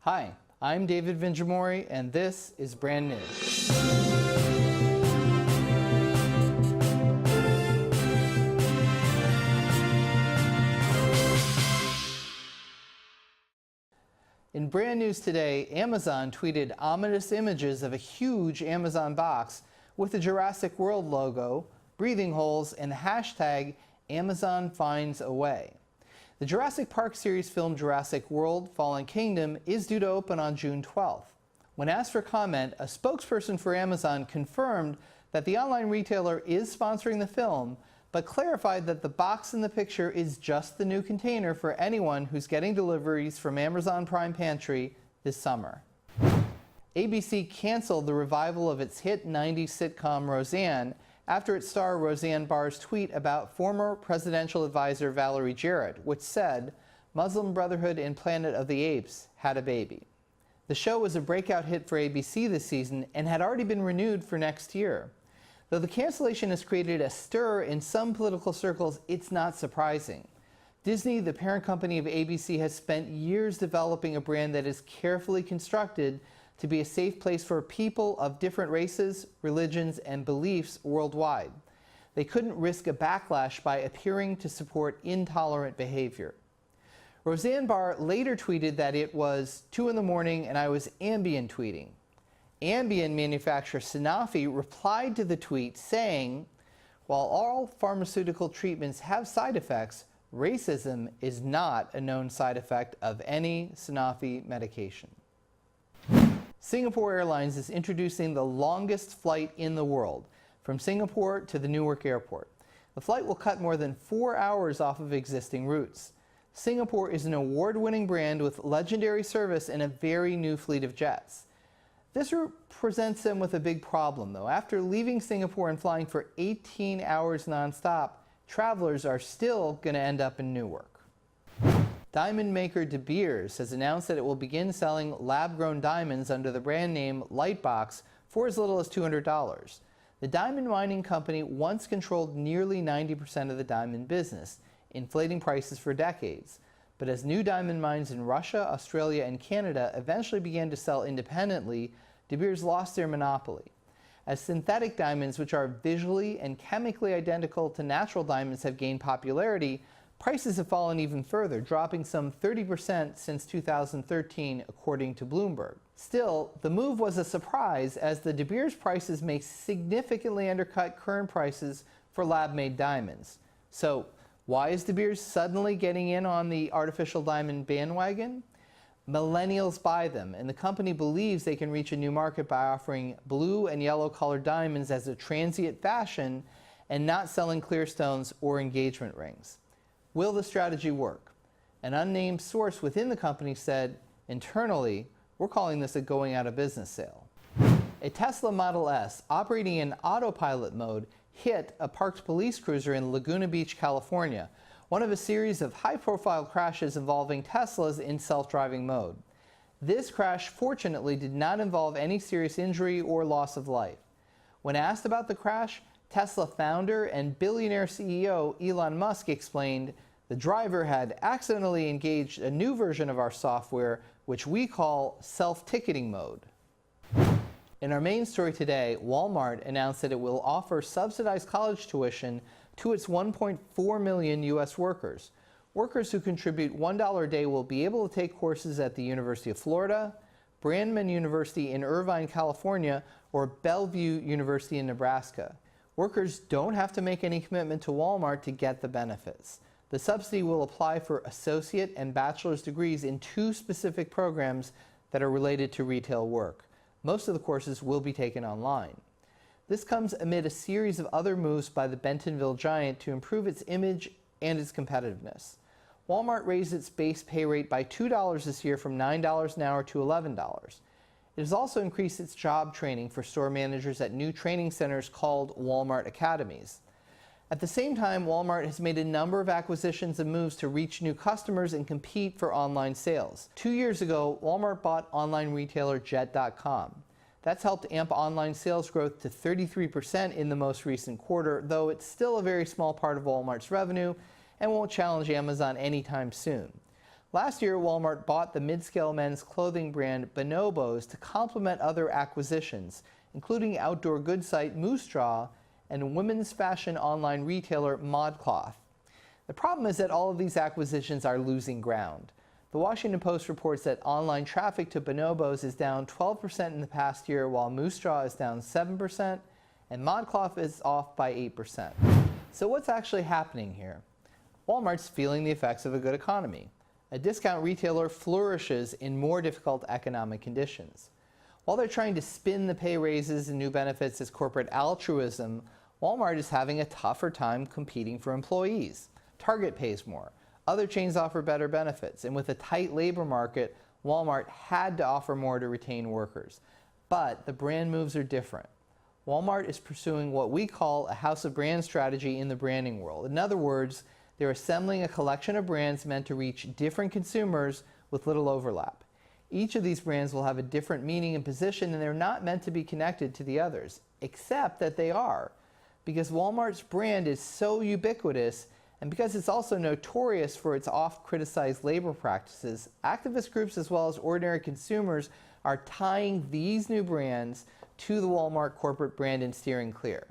Hi, I'm David Vinjamori, and this is Brand New. In Brand News today, Amazon tweeted ominous images of a huge Amazon box with the Jurassic World logo, breathing holes, and the hashtag Amazon finds a way. The Jurassic Park series film Jurassic World: Fallen Kingdom is due to open on June 12th. When asked for comment, a spokesperson for Amazon confirmed that the online retailer is sponsoring the film, but clarified that the box in the picture is just the new container for anyone who's getting deliveries from Amazon Prime Pantry this summer. ABC canceled the revival of its hit 90s sitcom Roseanne after its star Roseanne Barr's tweet about former presidential advisor Valerie Jarrett, which said, "Muslim Brotherhood and Planet of the Apes had a baby." The show was a breakout hit for ABC this season and had already been renewed for next year. Though the cancellation has created a stir in some political circles, it's not surprising. Disney, the parent company of ABC, has spent years developing a brand that is carefully constructed to be a safe place for people of different races, religions, and beliefs worldwide. They couldn't risk a backlash by appearing to support intolerant behavior. Roseanne Barr later tweeted that it was 2 in the morning and I was Ambien tweeting. Ambien manufacturer Sanofi replied to the tweet saying, "While all pharmaceutical treatments have side effects, racism is not a known side effect of any Sanofi medication." Singapore Airlines is introducing the longest flight in the world, from Singapore to the Newark Airport. The flight will cut more than 4 hours off of existing routes. Singapore is an award-winning brand with legendary service and a very new fleet of jets. This presents them with a big problem, though. After leaving Singapore and flying for 18 hours nonstop, travelers are still going to end up in Newark. Diamond maker De Beers has announced that it will begin selling lab-grown diamonds under the brand name Lightbox for as little as $200. The diamond mining company once controlled nearly 90% of the diamond business, inflating prices for decades. But as new diamond mines in Russia, Australia, and Canada eventually began to sell independently, De Beers lost their monopoly. As synthetic diamonds, which are visually and chemically identical to natural diamonds, have gained popularity, prices have fallen even further, dropping some 30% since 2013, according to Bloomberg. Still, the move was a surprise, as the De Beers prices may significantly undercut current prices for lab-made diamonds. So, why is De Beers suddenly getting in on the artificial diamond bandwagon? Millennials buy them, and the company believes they can reach a new market by offering blue and yellow colored diamonds as a transient fashion and not selling clear stones or engagement rings. Will the strategy work? An unnamed source within the company said, "Internally, we're calling this a going out of business sale." A Tesla Model S operating in autopilot mode hit a parked police cruiser in Laguna Beach, California, one of a series of high-profile crashes involving Teslas in self-driving mode. This crash, fortunately, did not involve any serious injury or loss of life. When asked about the crash, Tesla founder and billionaire CEO Elon Musk explained, "The driver had accidentally engaged a new version of our software, which we call self-ticketing mode." In our main story today, Walmart announced that it will offer subsidized college tuition to its 1.4 million U.S. workers. Workers who contribute $1 a day will be able to take courses at the University of Florida, Brandman University in Irvine, California, or Bellevue University in Nebraska. Workers don't have to make any commitment to Walmart to get the benefits. The subsidy will apply for associate and bachelor's degrees in 2 specific programs that are related to retail work. Most of the courses will be taken online. This comes amid a series of other moves by the Bentonville giant to improve its image and its competitiveness. Walmart raised its base pay rate by $2 this year from $9 an hour to $11. It has also increased its job training for store managers at new training centers called Walmart Academies. At the same time, Walmart has made a number of acquisitions and moves to reach new customers and compete for online sales. 2 years ago, Walmart bought online retailer Jet.com. That's helped amp online sales growth to 33% in the most recent quarter, though it's still a very small part of Walmart's revenue and won't challenge Amazon anytime soon. Last year, Walmart bought the mid-scale men's clothing brand Bonobos to complement other acquisitions, including outdoor goods site Moosejaw and women's fashion online retailer ModCloth. The problem is that all of these acquisitions are losing ground. The Washington Post reports that online traffic to Bonobos is down 12% in the past year, while Moosejaw is down 7%, and ModCloth is off by 8%. So what's actually happening here? Walmart's feeling the effects of a good economy. A discount retailer flourishes in more difficult economic conditions. While they're trying to spin the pay raises and new benefits as corporate altruism, Walmart is having a tougher time competing for employees. Target pays more. Other chains offer better benefits, and with a tight labor market, Walmart had to offer more to retain workers. But the brand moves are different. Walmart is pursuing what we call a house of brands strategy in the branding world. In other words, they're assembling a collection of brands meant to reach different consumers with little overlap. Each of these brands will have a different meaning and position, and they're not meant to be connected to the others, except that they are. Because Walmart's brand is so ubiquitous, and because it's also notorious for its oft-criticized labor practices, activist groups as well as ordinary consumers are tying these new brands to the Walmart corporate brand and steering clear.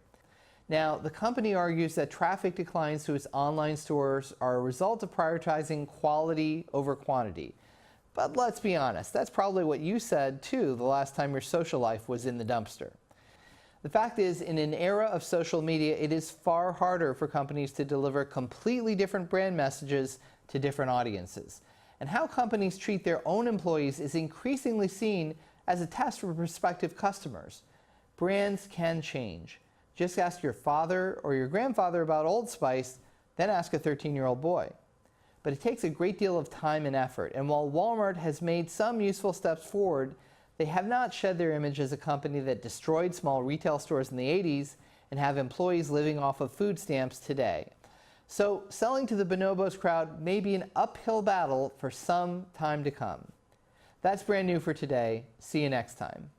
Now, the company argues that traffic declines to its online stores are a result of prioritizing quality over quantity. But let's be honest, that's probably what you said too the last time your social life was in the dumpster. The fact is, in an era of social media, it is far harder for companies to deliver completely different brand messages to different audiences. And how companies treat their own employees is increasingly seen as a test for prospective customers. Brands can change. Just ask your father or your grandfather about Old Spice, then ask a 13-year-old boy. But it takes a great deal of time and effort, and while Walmart has made some useful steps forward, they have not shed their image as a company that destroyed small retail stores in the 80s and have employees living off of food stamps today. So selling to the Bonobos crowd may be an uphill battle for some time to come. That's brand new for today. See you next time.